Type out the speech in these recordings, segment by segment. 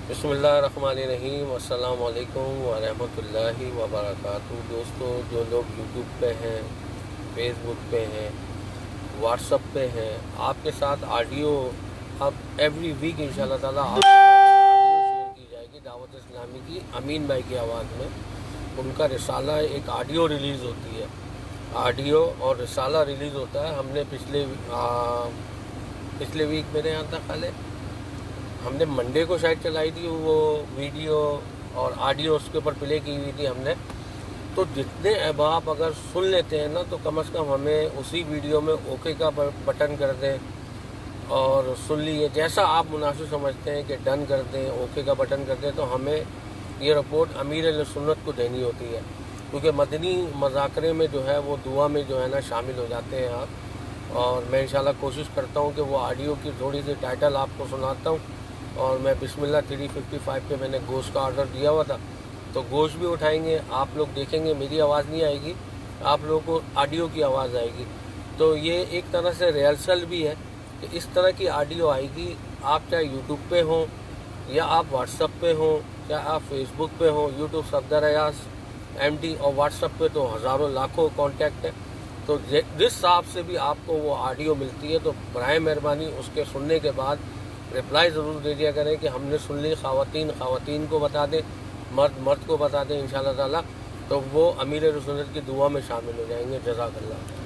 بسم اللہ الرحمن الرحیم، السلام علیکم ورحمۃ اللہ وبرکاتہ۔ دوستو، جو لوگ یوٹیوب پہ ہیں، فیس بک پہ ہیں، واٹس اپ پہ ہیں، آپ کے ساتھ آڈیو اب ایوری ویک انشاءاللہ تعالیٰ آپ کے ساتھ آڈیو شیئر کی جائے گی دعوت اسلامی کی، امین بھائی کی آواز میں۔ ان کا رسالہ ایک آڈیو ریلیز ہوتی ہے، آڈیو اور رسالہ ریلیز ہوتا ہے۔ ہم نے پچھلے ویک میرے یہاں تک خالے ہم نے منڈے کو شاید چلائی تھی وہ ویڈیو اور آڈیو، اس کے اوپر پلے کی ہوئی تھی ہم نے۔ تو جتنے احباب اگر سن لیتے ہیں نا تو کم از کم ہمیں اسی ویڈیو میں اوکے کا بٹن کر دیں اور سن لیے، جیسا آپ مناسب سمجھتے ہیں کہ ڈن کر دیں، اوکے کا بٹن کر دیں، تو ہمیں یہ رپورٹ امیر اہل سنت کو دینی ہوتی ہے، کیونکہ مدنی مذاکرے میں جو ہے وہ دعا میں جو ہے نا شامل ہو جاتے ہیں آپ۔ اور میں انشاءاللہ کوشش کرتا ہوں کہ وہ آڈیو کی تھوڑی سی ٹائٹل آپ کو سناتا ہوں۔ اور میں بسم اللہ 355 پہ میں نے گوشت کا آرڈر دیا ہوا تھا، تو گوشت بھی اٹھائیں گے، آپ لوگ دیکھیں گے میری آواز نہیں آئے گی، آپ لوگوں کو آڈیو کی آواز آئے گی۔ تو یہ ایک طرح سے ریہرسل بھی ہے کہ اس طرح کی آڈیو آئے گی، آپ چاہے یوٹیوب پہ ہوں یا آپ واٹس اپ پہ ہوں، چاہے آپ فیس بک پہ ہوں۔ یوٹیوب صفدر ایاز MD اور واٹس اپ پہ تو ہزاروں لاکھوں کانٹیکٹ ہے، تو جس حساب سے بھی آپ کو وہ آڈیو ملتی ہے تو برائے مہربانی اس کے سننے کے بعد رپلائی ضرور دے دیا کریں کہ ہم نے سن لی۔ خواتین کو بتا دیں، مرد کو بتا دیں انشاءاللہ تعالیٰ، تو وہ امیر سنت کی دعا میں شامل ہو جائیں گے۔ جزاک اللہ۔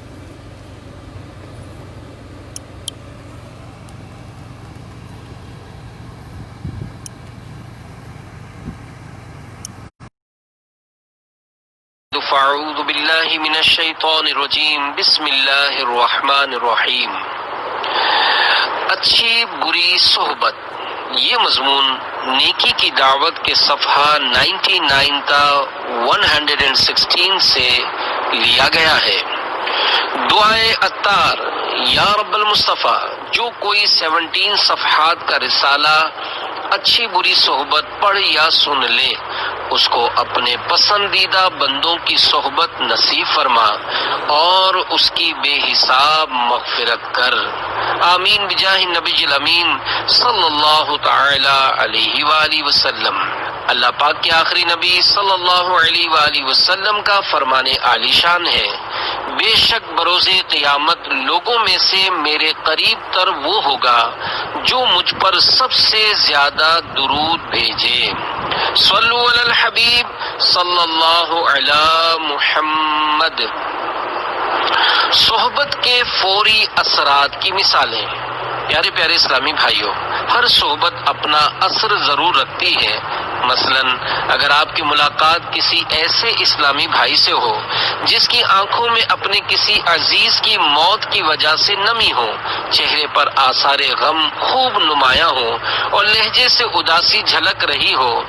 فاعوذ باللہ من الشیطان الرجیم، بسم اللہ الرحمن الرحیم۔ اچھی بری صحبت، یہ مضمون نیکی کی دعوت کے صفحہ 99 تا 116 سے لیا گیا ہے۔ دعائے عطار، یا رب المصطفیٰ، جو کوئی 17 صفحات کا رسالہ اچھی بری صحبت پڑھ یا سن لے، اس کو اپنے پسندیدہ بندوں کی صحبت نصیب فرما اور اس کی بے حساب مغفرت کر، آمین بجاہ نبی الامین صلی اللہ تعالی علیہ وآلہ وسلم۔ اللہ پاک کے آخری نبی صلی اللہ علیہ وآلہ وسلم کا فرمان عالی شان ہے، بے شک بروز قیامت لوگوں میں سے میرے قریب تر وہ ہوگا جو مجھ پر سب سے زیادہ درود بھیجے۔ صلو علی الحبیب صلی اللہ علی محمد۔ صحبت کے فوری اثرات کی مثالیں۔ پیارے پیارے اسلامی بھائیوں، ہر صحبت اپنا اثر ضرور رکھتی ہے۔ مثلا اگر آپ کی ملاقات کسی ایسے اسلامی بھائی سے ہو جس کی آنکھوں میں اپنے کسی عزیز کی موت کی وجہ سے نمی ہو، چہرے پر آثار غم خوب نمایاں ہو اور لہجے سے اداسی جھلک رہی ہو،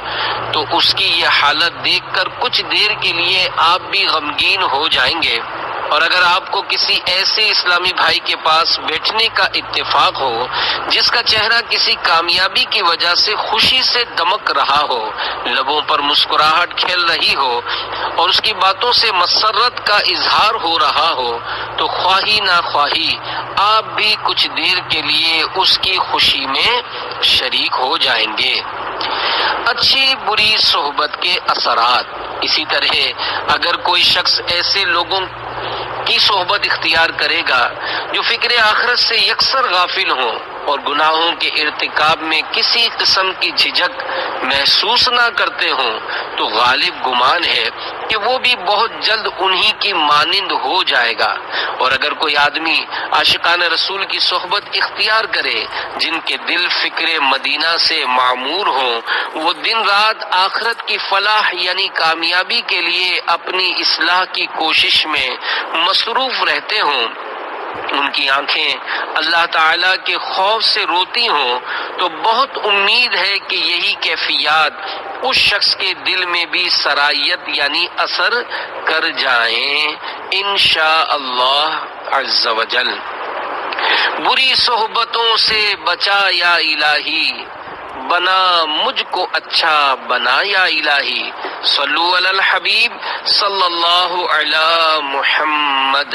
تو اس کی یہ حالت دیکھ کر کچھ دیر کے لیے آپ بھی غمگین ہو جائیں گے۔ اور اگر آپ کو کسی ایسے اسلامی بھائی کے پاس بیٹھنے کا اتفاق ہو جس کا چہرہ کسی کامیابی کی وجہ سے خوشی سے دمک رہا ہو، لبوں پر مسکراہٹ کھیل رہی ہو اور اس کی باتوں سے مسرت کا اظہار ہو رہا ہو، تو خواہی نہ خواہی آپ بھی کچھ دیر کے لیے اس کی خوشی میں شریک ہو جائیں گے۔ اچھی بری صحبت کے اثرات۔ اسی طرح اگر کوئی شخص ایسے لوگوں کی صحبت اختیار کرے گا جو فکر آخرت سے یکسر غافل ہوں اور گناہوں کے ارتکاب میں کسی قسم کی جھجک محسوس نہ کرتے ہوں، تو غالب گمان ہے کہ وہ بھی بہت جلد انہی کی مانند ہو جائے گا۔ اور اگر کوئی آدمی عاشقان رسول کی صحبت اختیار کرے جن کے دل فکر مدینہ سے معمور ہوں، وہ دن رات آخرت کی فلاح یعنی کامیابی کے لیے اپنی اصلاح کی کوشش میں مصروف رہتے ہوں، ان کی آنکھیں اللہ تعالیٰ کے خوف سے روتی ہوں، تو بہت امید ہے کہ یہی کیفیات اس شخص کے دل میں بھی سرایت یعنی اثر کر جائیں انشاءاللہ عز و جل۔ بری صحبتوں سے بچا یا الہی، بنا مجھ کو اچھا بنا یا الہی، صلو علی الحبیب صلی اللہ علی محمد۔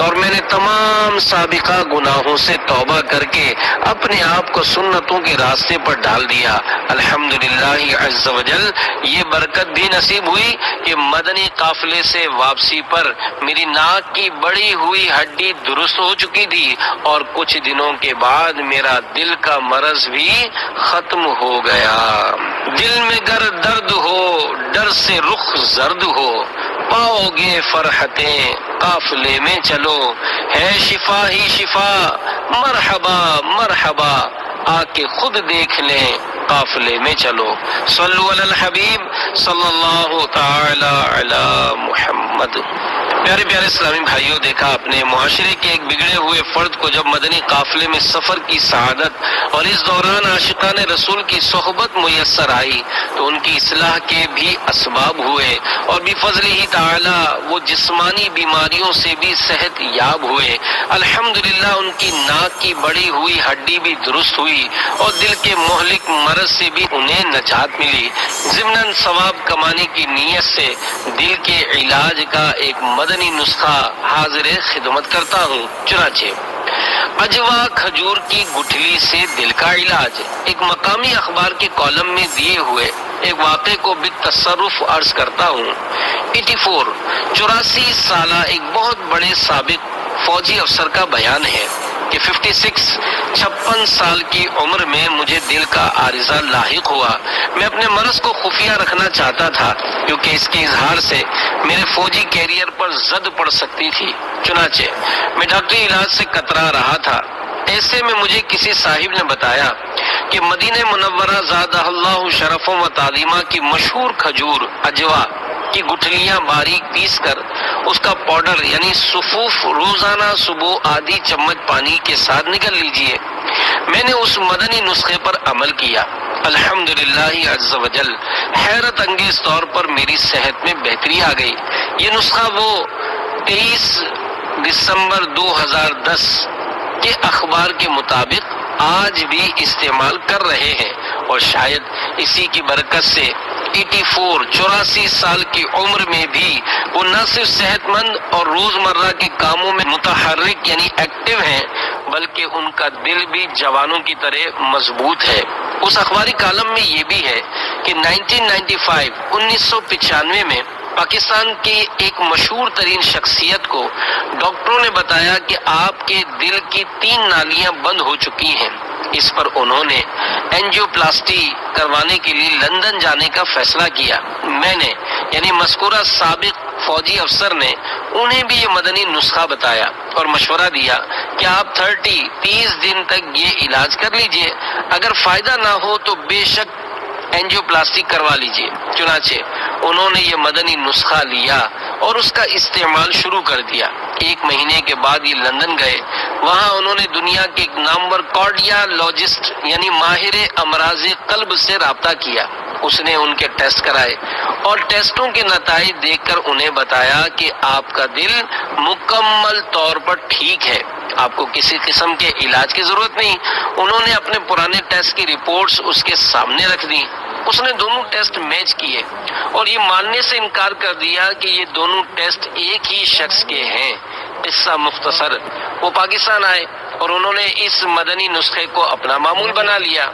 اور میں نے تمام سابقہ گناہوں سے توبہ کر کے اپنے آپ کو سنتوں کے راستے پر ڈال دیا۔ الحمدللہ عز وجل یہ برکت بھی نصیب ہوئی کہ مدنی قافلے سے واپسی پر میری ناک کی بڑی ہوئی ہڈی درست ہو چکی تھی، اور کچھ دنوں کے بعد میرا دل کا مرض بھی ختم ہو گیا۔ دل میں گر درد ہو، ڈر سے رخ زرد ہو، پاؤ گے فرحتیں قافلے میں چلو، ہے شفا ہی شفا، مرحبا مرحبا، آ کے خود دیکھ لیں قافلے میں چلو۔ صلو علی الحبیب صلی اللہ تعالی علی محمد۔ پیارے پیارے اسلامی بھائیوں، دیکھا اپنے معاشرے کے ایک بگڑے ہوئے فرد کو جب مدنی قافلے میں سفر کی سعادت اور اس دوران عاشقان رسول کی صحبت میسر آئی تو ان کی اصلاح کے بھی اسباب ہوئے، اور بفضل ہی تعالی وہ جسمانی بیماریوں سے بھی صحت یاب ہوئے۔ الحمدللہ ان کی ناک کی بڑی ہوئی ہڈی بھی درست ہوئی، اور دل کے مہلک مرض سے بھی انہیں نجات ملی۔ ضمناً ثواب کمانے کی نیت سے دل کے علاج کا ایک مدنی نسخہ حاضر خدمت کرتا ہوں۔ چنانچہ اجوا کھجور کی گٹھلی سے دل کا علاج، ایک مقامی اخبار کے کالم میں دیے ہوئے ایک واقعے کو بالتصرف عرض کرتا ہوں۔ 84 سالہ ایک بہت بڑے سابق فوجی افسر کا بیان ہے کہ 56 سال کی عمر میں مجھے دل کا عارضہ لاحق ہوا۔ میں اپنے مرض کو خفیہ رکھنا چاہتا تھا کیونکہ اس کے اظہار سے میرے فوجی کیریئر پر زد پڑ سکتی تھی۔ چنانچہ میں ڈاکٹری علاج سے کترا رہا تھا۔ ایسے میں مجھے کسی صاحب نے بتایا کہ مدینہ منورہ زادہ اللہ شرف و تعظیمہ کی مشہور کھجور اجوا کی گٹھلیاں باریک پیس کر اس کا پاؤڈر یعنی سفوف روزانہ صبح آدھی چمچ پانی کے ساتھ نگل لیجئے۔ میں نے اس مدنی نسخے پر عمل کیا۔ الحمدللہ عز وجل حیرت انگیز طور پر میری صحت میں بہتری آ گئی۔ یہ نسخہ وہ 23 دسمبر 2010 کے اخبار کے مطابق آج بھی استعمال کر رہے ہیں، اور شاید اسی کی برکت سے 84 سال کی عمر میں بھی وہ نہ صرف صحت مند اور روزمرہ کے کاموں میں متحرک یعنی ایکٹیو ہیں، بلکہ ان کا دل بھی جوانوں کی طرح مضبوط ہے۔ اس اخباری کالم میں یہ بھی ہے کہ 1995 میں پاکستان کی ایک مشہور ترین شخصیت کو ڈاکٹروں نے بتایا کہ آپ کے دل کی 3 نالیاں بند ہو چکی ہیں۔ اس پر انہوں نے اینجیوپلاسٹی کروانے کے لیے لندن جانے کا فیصلہ کیا۔ میں نے یعنی مذکورہ سابق فوجی افسر نے انہیں بھی یہ مدنی نسخہ بتایا اور مشورہ دیا کہ آپ 30 دن تک یہ علاج کر لیجئے، اگر فائدہ نہ ہو تو بے شک اینجیوپلاسٹی کروا لیجئے۔ چنانچہ انہوں نے یہ مدنی نسخہ لیا اور اس کا استعمال شروع کر دیا۔ 1 مہینے کے بعد یہ لندن گئے۔ وہاں انہوں نے دنیا کے ایک نامور کارڈیالوجسٹ یعنی ماہر امراض قلب سے رابطہ کیا۔ اس نے ان کے ٹیسٹ کرائے اور ٹیسٹوں کے نتائج دیکھ کر انہیں بتایا کہ آپ کا دل مکمل طور پر ٹھیک ہے، آپ کو کسی قسم کے علاج کی ضرورت نہیں۔ انہوں نے اپنے پرانے ٹیسٹ کی رپورٹس اس کے سامنے رکھ دی۔ اس نے دونوں ٹیسٹ میچ کیے اور یہ ماننے سے انکار کر دیا کہ یہ دونوں ٹیسٹ ایک ہی شخص کے ہیں۔ قصہ مختصر، وہ پاکستان آئے اور انہوں نے اس مدنی نسخے کو اپنا معمول بنا لیا۔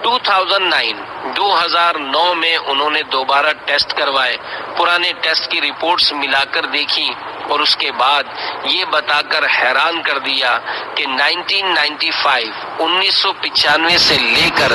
2009 میں انہوں نے دوبارہ ٹیسٹ کروائے، پرانے ٹیسٹ کی رپورٹس ملا کر دیکھی اور اس کے بعد یہ بتا کر حیران کر دیا کہ 1995 سے لے کر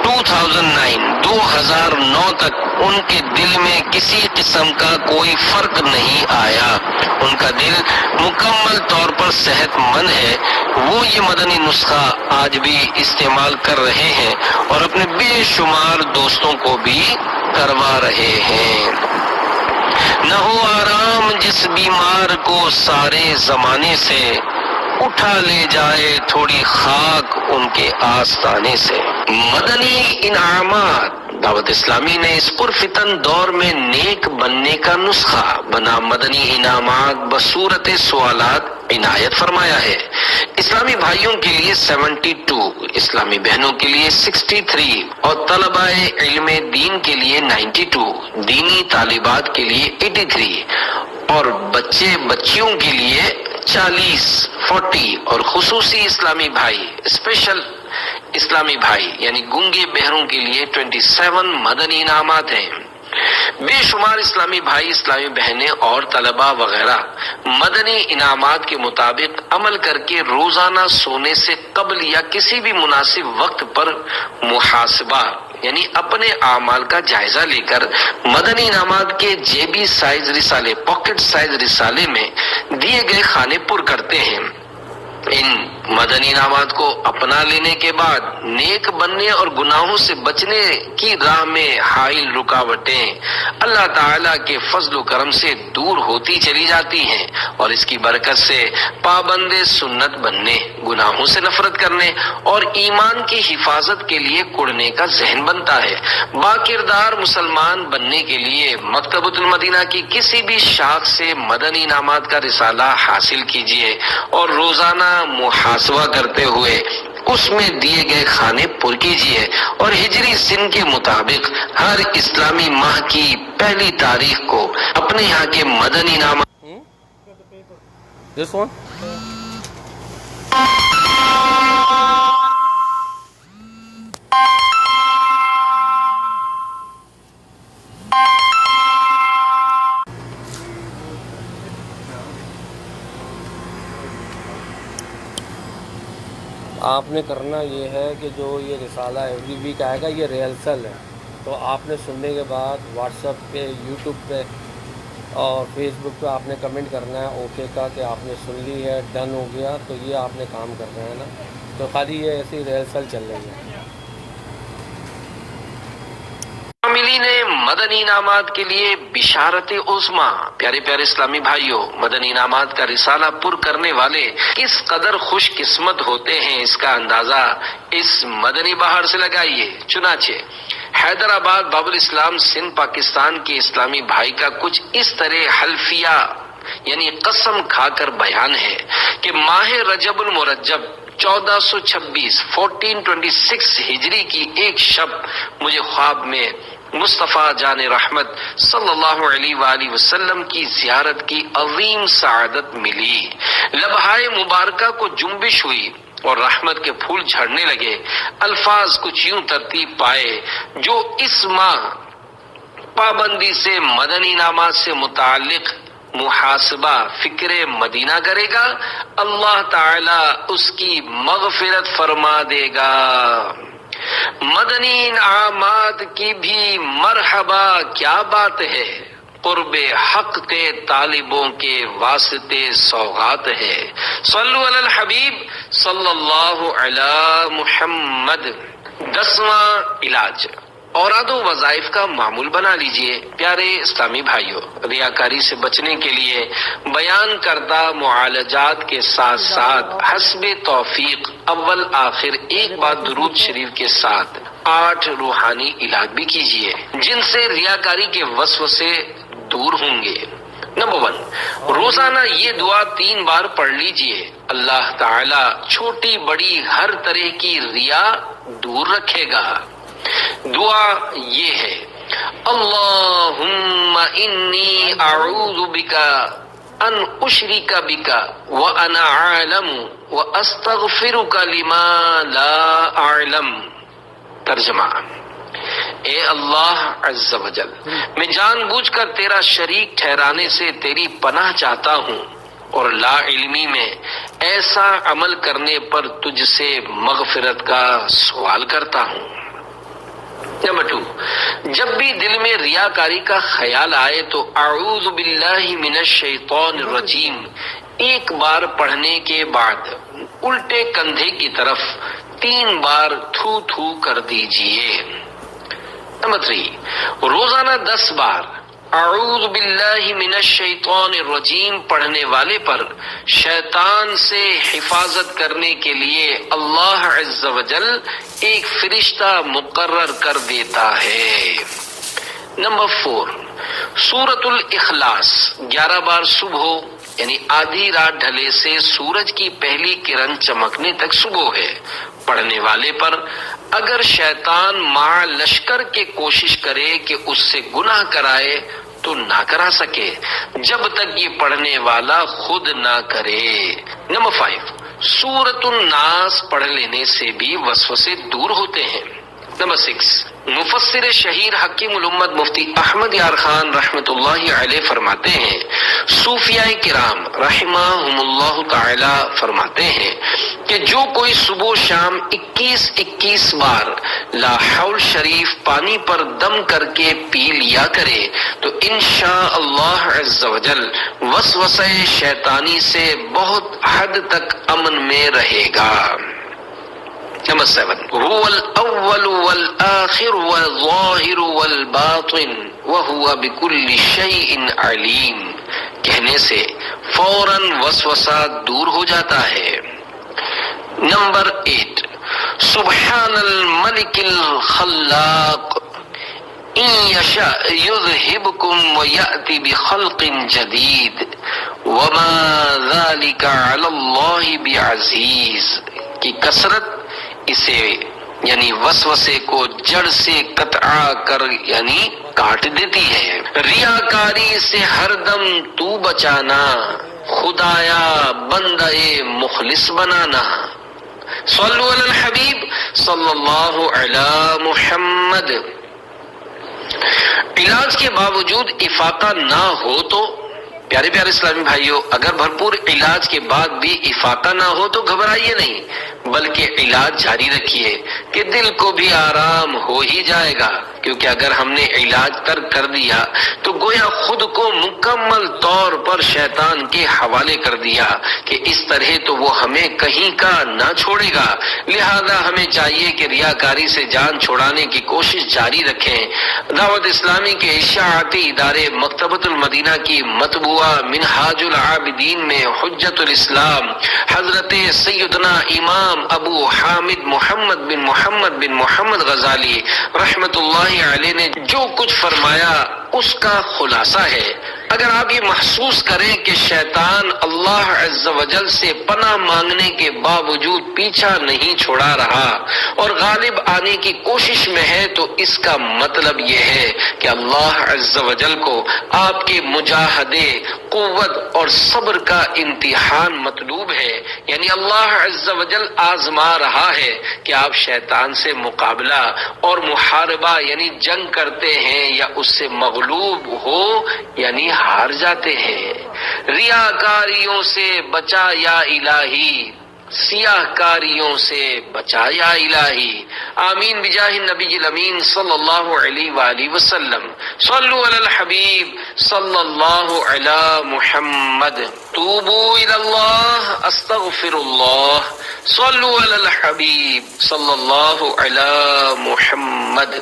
2009 تک ان کے دل میں کسی قسم کا کوئی فرق نہیں آیا۔ ان کا دل مکمل طور پر صحت مند ہے۔ وہ یہ مدنی نسخہ آج بھی استعمال کر رہے ہیں اور اپنے بے شمار دوستوں کو بھی کروا رہے ہیں۔ نہ ہو آرام جس بیمار کو سارے زمانے سے، اٹھا لے جائے تھوڑی خاک ان کے آستانے سے۔ مدنی انعامات دعوت اسلامی نے اس پرفتن دور میں نیک بننے کا نسخہ بنا مدنی انعامات بصورت سوالات عنایت فرمایا ہے۔ اسلامی بھائیوں کے لیے 72، اسلامی بہنوں کے لیے 63 اور طلباء علم دین کے لیے 92، دینی طالبات کے لیے 83 اور بچیوں کے لیے 40 اور خصوصی اسلامی بھائی، اسپیشل اسلامی بھائی یعنی گونگے بہروں کے لیے 27 مدنی انعامات ہیں۔ بے شمار اسلامی بھائی، اسلامی بہنیں اور طلباء وغیرہ مدنی انعامات کے مطابق عمل کر کے روزانہ سونے سے قبل یا کسی بھی مناسب وقت پر محاسبہ یعنی اپنے اعمال کا جائزہ لے کر مدنی انعامات کے جیبی سائز رسالے، پاکٹ سائز رسالے میں دیے گئے خانے پر کرتے ہیں۔ ان مدنی انعامات کو اپنا لینے کے بعد نیک بننے اور گناہوں سے بچنے کی راہ میں حائل رکاوٹیں اللہ تعالیٰ کے فضل و کرم سے دور ہوتی چلی جاتی ہیں، اور اس کی برکت سے پابند سنت بننے، گناہوں سے نفرت کرنے اور ایمان کی حفاظت کے لیے کڑنے کا ذہن بنتا ہے۔ باکردار مسلمان بننے کے لیے مکتبۃ المدینہ کی کسی بھی شاخ سے مدنی انعامات کا رسالہ حاصل کیجیے اور روزانہ محاسبہ کرتے ہوئے اس میں دیے گئے کھانے پر کیجیے، اور ہجری سن کے مطابق ہر اسلامی ماہ کی پہلی تاریخ کو اپنے یہاں کے مدنی انعامات This one? آپ نے کرنا یہ ہے کہ جو یہ رسالہ ایوری ویک آئے گا یہ ریہرسل ہے، تو آپ نے سننے کے بعد واٹس ایپ پہ، یوٹیوب پہ اور فیس بک پہ آپ نے کمنٹ کرنا ہے اوکے کا کہ آپ نے سن لی ہے، ڈن ہو گیا، تو یہ آپ نے کام کرنا ہے نا، تو خالی یہ ایسی ریہرسل چل رہی ہے۔ عاملین مدنی انعامات کے لیے بشارت عظما۔ پیارے پیارے اسلامی بھائیوں، مدنی انعامات کا رسالہ پر کرنے والے کس قدر خوش قسمت ہوتے ہیں اس کا اندازہ اس مدنی بہار سے لگائیے۔ چنانچہ حیدرآباد باب الاسلام سندھ پاکستان کے اسلامی بھائی کا کچھ اس طرح حلفیہ یعنی قسم کھا کر بیان ہے کہ ماہ رجب المرجب 1426 ہجری کی ایک شب مجھے خواب میں مصطفیٰ جان رحمت صلی اللہ علیہ وآلہ وسلم کی زیارت کی عظیم سعادت ملی۔ لبہائے مبارکہ کو جنبش ہوئی اور رحمت کے پھول جھڑنے لگے۔ الفاظ کچھ یوں ترتیب پائے جو اس ماہ پابندی سے مدنی انعامات سے متعلق محاسبہ فکر مدینہ کرے گا، اللہ تعالی اس کی مغفرت فرما دے گا۔ مدنی انعامات کی بھی مرحبا کیا بات ہے، قرب حق کے طالبوں کے واسطے سوغات ہے۔ صلو علی الحبیب صلی اللہ علی محمد۔ 10واں علاج، اوراد و وظائف کا معمول بنا لیجئے۔ پیارے اسلامی بھائیوں، ریاکاری سے بچنے کے لیے بیان کردہ معالجات کے ساتھ ساتھ حسب توفیق اول آخر ایک بار درود شریف کے ساتھ 8 روحانی علاج بھی کیجئے جن سے ریاکاری کے وسوسے دور ہوں گے۔ نمبر 1، روزانہ یہ دعا 3 بار پڑھ لیجئے۔ اللہ تعالی چھوٹی بڑی ہر طرح کی ریا دور رکھے گا۔ دعا یہ ہے، اللہم انی اعوذ بکا ان اشرک بکا وانا عالم واستغفرک لما لا اعلم۔ ترجمہ، اے اللہ عز و جل، میں جان بوجھ کر تیرا شریک ٹھہرانے سے تیری پناہ چاہتا ہوں اور لا علمی میں ایسا عمل کرنے پر تجھ سے مغفرت کا سوال کرتا ہوں۔ نمبر 2، جب بھی دل میں ریاکاری کا خیال آئے تو اعوذ باللہ من الشیطان الرجیم 1 بار پڑھنے کے بعد الٹے کندھے کی طرف 3 بار تھو تھو کر دیجئے۔ نمبر 3، روزانہ 10 بار اعوذ باللہ من الشیطان الرجیم پڑھنے والے پر شیطان سے حفاظت کرنے کے لیے اللہ عز و جل ایک فرشتہ مقرر کر دیتا ہے۔ نمبر 4، سورۃ الاخلاص 11 بار صبح یعنی آدھی رات ڈھلے سے سورج کی پہلی کرن چمکنے تک صبح ہے۔ پڑھنے والے پر اگر شیطان مع لشکر کے کوشش کرے کہ اس سے گناہ کرائے تو نہ کرا سکے جب تک یہ پڑھنے والا خود نہ کرے۔ نمبر 5، سورۃ الناس پڑھ لینے سے بھی وسوسے دور ہوتے ہیں۔ نمبر 6، مفسر شہیر حکیم الامت مفتی احمد یار خان رحمت اللہ علیہ فرماتے ہیں، صوفیاء کرام رحمہم اللہ تعالی فرماتے ہیں کہ جو کوئی صبح و شام 21 بار لا حول شریف پانی پر دم کر کے پی لیا کرے تو انشاءاللہ عز و جل وسوسہ شیطانی سے بہت حد تک امن میں رہے گا۔ نمبر 7، هو الاول والآخر والظاہر والباطن وهو بكل شيء علیم، کہنے سے فوراً وسوسہ دور ہو جاتا ہے۔ نمبر 8، سبحان الملک الخلاق ان یشاء یذہبکم ویأتی بخلق جدید وما ذلک علی اللہ بعزیز، کی کثرت اسے یعنی وسوسے کو جڑ سے قطع کر یعنی کاٹ دیتی ہے۔ ریاکاری سے ہر دم تو بچانا، خدایا بندہ مخلص بنانا۔ صلو علی الحبیب صلی اللہ علی محمد۔ علاج کے باوجود افاقہ نہ ہو تو پیارے پیارے اسلامی بھائیوں، اگر بھرپور علاج کے بعد بھی افاقہ نہ ہو تو گھبرائیے نہیں، بلکہ علاج جاری رکھیے کہ دل کو بھی آرام ہو ہی جائے گا، کیونکہ اگر ہم نے علاج ترک کر دیا تو گویا خود کو مکمل طور پر شیطان کے حوالے کر دیا کہ اس طرح تو وہ ہمیں کہیں کا نہ چھوڑے گا۔ لہذا ہمیں چاہیے کہ ریاکاری سے جان چھڑانے کی کوشش جاری رکھیں۔ دعوت اسلامی کے اشاعتی ادارے مکتبۃ المدینہ کی مطبوعہ منہاج العابدین میں حجت الاسلام حضرت سیدنا امام ابو حامد محمد بن محمد غزالی رحمت اللہ علیہ نے جو کچھ فرمایا اس کا خلاصہ ہے۔ اگر آپ یہ محسوس کریں کہ شیطان اللہ عز و جل سے پناہ مانگنے کے باوجود پیچھا نہیں چھوڑا رہا اور غالب آنے کی کوشش میں ہے، تو اس کا مطلب یہ ہے کہ اللہ عز و جل کو آپ کے مجاہدے، قوت اور صبر کا امتحان مطلوب ہے، یعنی اللہ عز و جل آزما رہا ہے کہ آپ شیطان سے مقابلہ اور محاربہ یعنی جنگ کرتے ہیں یا اس سے مغلوب ہو یعنی ہار جاتے ہیں۔ ریاکاریوں سے بچا یا الہی، سیاہ کاریوں سے بچا یا الہی، آمین بجاہ النبی الامین صلی اللہ علیہ وآلہ وسلم۔ صلو علی الحبیب صلی اللہ علی محمد۔ توبو الی اللہ استغفر اللہ۔ صلو علی الحبیب صلی اللہ علی محمد۔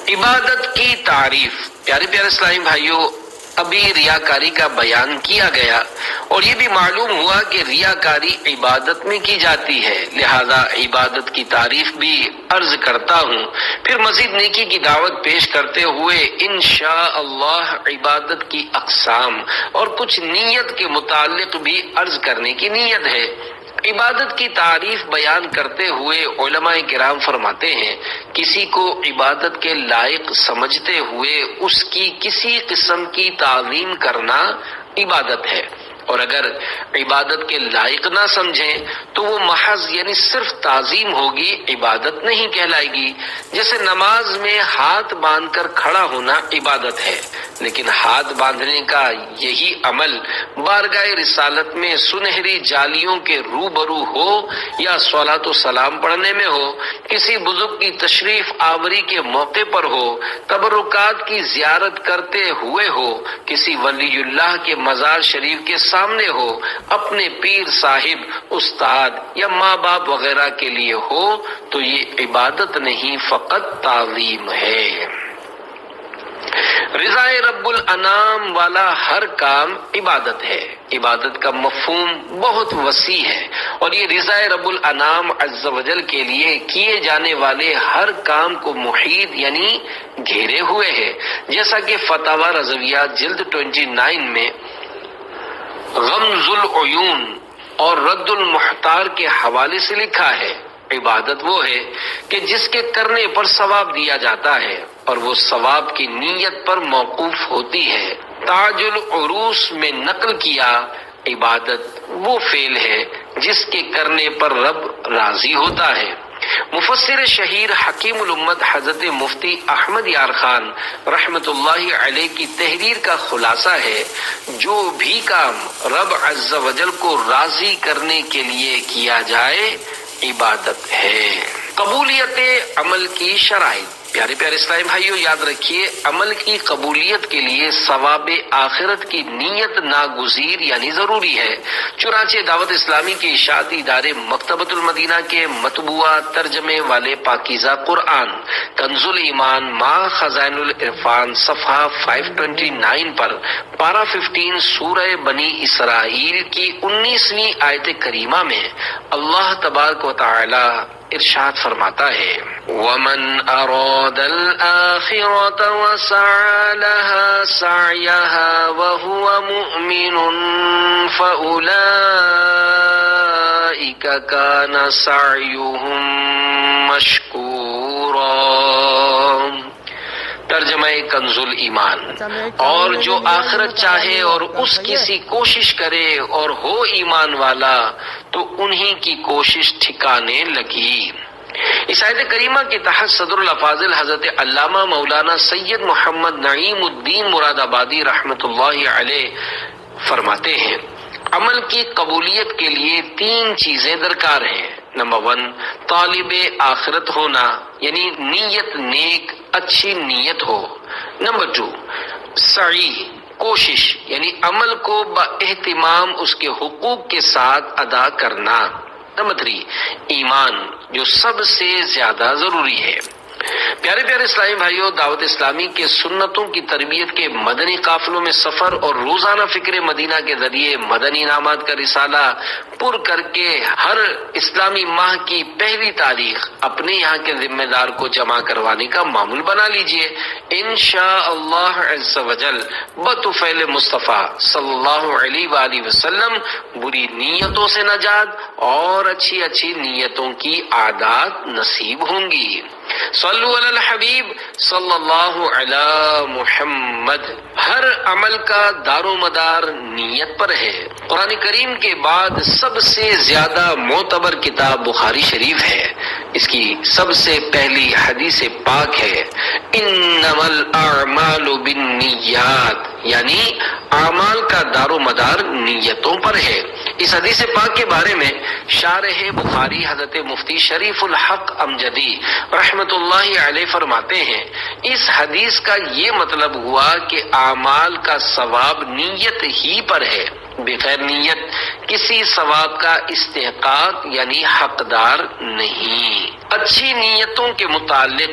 عبادت کی تعریف، پیارے پیارے اسلامی بھائیوں، ابھی ریاکاری کا بیان کیا گیا اور یہ بھی معلوم ہوا کہ ریاکاری عبادت میں کی جاتی ہے، لہذا عبادت کی تعریف بھی عرض کرتا ہوں، پھر مزید نیکی کی دعوت پیش کرتے ہوئے انشاءاللہ عبادت کی اقسام اور کچھ نیت کے متعلق بھی عرض کرنے کی نیت ہے۔ عبادت کی تعریف بیان کرتے ہوئے علماء کرام فرماتے ہیں، کسی کو عبادت کے لائق سمجھتے ہوئے اس کی کسی قسم کی تعظیم کرنا عبادت ہے، اور اگر عبادت کے لائق نہ سمجھیں تو وہ محض یعنی صرف تعظیم ہوگی، عبادت نہیں کہلائے گی۔ جیسے نماز میں ہاتھ باندھ کر کھڑا ہونا عبادت ہے، لیکن ہاتھ باندھنے کا یہی عمل بارگاہ رسالت میں سنہری جالیوں کے روبرو ہو یا صلاۃ و سلام پڑھنے میں ہو، کسی بزرگ کی تشریف آوری کے موقع پر ہو، تبرکات کی زیارت کرتے ہوئے ہو، کسی ولی اللہ کے مزار شریف کے سامنے ہو، اپنے پیر صاحب، استاد یا ماں باپ وغیرہ کے لیے ہو، تو یہ عبادت نہیں فقط تعظیم ہے۔ رضا رب الانام والا ہر کام عبادت ہے۔ عبادت کا مفہوم بہت وسیع ہے اور یہ رضا رب الانام عز و جل کے لیے کیے جانے والے ہر کام کو محیط یعنی گھیرے ہوئے ہے، جیسا کہ فتاوی رضویہ جلد 29 میں غمز العیون اور رد المحتار کے حوالے سے لکھا ہے۔ عبادت وہ ہے کہ جس کے کرنے پر ثواب دیا جاتا ہے اور وہ ثواب کی نیت پر موقوف ہوتی ہے۔ تاج العروس میں نقل کیا، عبادت وہ فعل ہے جس کے کرنے پر رب راضی ہوتا ہے۔ مفسر شہیر حکیم الامت حضرت مفتی احمد یار خان رحمت اللہ علیہ کی تحریر کا خلاصہ ہے، جو بھی کام رب عز و جل کو راضی کرنے کے لیے کیا جائے عبادت ہے۔ قبولیت عمل کی شرائط۔ پیارے پیارے اسلامی بھائیو، یاد رکھیے عمل کی قبولیت کے لیے ثواب آخرت کی نیت ناگزیر یعنی ضروری ہے۔ چنانچہ دعوت اسلامی کے اشاعتی ادارے مکتبۃ المدینہ کے مطبوعہ ترجمے والے پاکیزہ قرآن کنز الایمان مع خزائن العرفان صفحہ 529 پر پارہ 15 سورہ بنی اسرائیل کی 19ویں آیت کریمہ میں اللہ تبارک و تعالی ارشاد فرماتا ہے، وَمَنْ أَرَادَ الْآخِرَةَ وَسَعَى لَهَا سَعْيَهَا وَهُوَ مُؤْمِنٌ فَأُولَئِكَ كَانَ سَعْيُهُمْ مَشْكُورًا۔ ترجمہ کنز الایمان، اور جو آخرت چاہے اور اس کی سی کوشش کرے اور ہو ایمان والا تو انہی کی کوشش ٹھکانے لگی۔ اس آیت کریمہ کے تحت صدر الافاضل حضرت علامہ مولانا سید محمد نعیم الدین مراد آبادی رحمت اللہ علیہ فرماتے ہیں، عمل کی قبولیت کے لیے 3 چیزیں درکار ہیں۔ نمبر 1، طالب آخرت ہونا، یعنی نیت نیک اچھی نیت ہو۔ نمبر 2، سعی کوشش، یعنی عمل کو با اہتمام اس کے حقوق کے ساتھ ادا کرنا۔ نمبر 3، ایمان جو سب سے زیادہ ضروری ہے۔ پیارے پیارے اسلامی بھائیوں، دعوت اسلامی کے سنتوں کی تربیت کے مدنی قافلوں میں سفر اور روزانہ فکر مدینہ کے ذریعے مدنی انعامات کا رسالہ پر کر کے ہر اسلامی ماہ کی پہلی تاریخ اپنے یہاں کے ذمہ دار کو جمع کروانے کا معمول بنا لیجئے۔ انشاءاللہ عز و جل بطفیل مصطفیٰ صلی اللہ علیہ وآلہ وسلم بری نیتوں سے نجات اور اچھی اچھی نیتوں کی عادات نصیب ہوں گی۔ صلو علی الحبیب صلی اللہ علی محمد۔ ہر عمل کا دار و مدار نیت پر ہے۔ قرآن کریم کے بعد سب سے زیادہ معتبر کتاب بخاری شریف ہے۔ اس کی سب سے پہلی حدیث پاک ہے، انما الاعمال بالنیات، یعنی اعمال کا دار و مدار نیتوں پر ہے۔ اس حدیث پاک کے بارے میں شارح بخاری حضرت مفتی شریف الحق امجدی رحمت اللہ علیہ فرماتے ہیں، اس حدیث کا یہ مطلب ہوا کہ اعمال کا ثواب نیت ہی پر ہے، بغیر نیت کسی ثواب کا استحقاق یعنی حقدار نہیں۔ اچھی نیتوں کے متعلق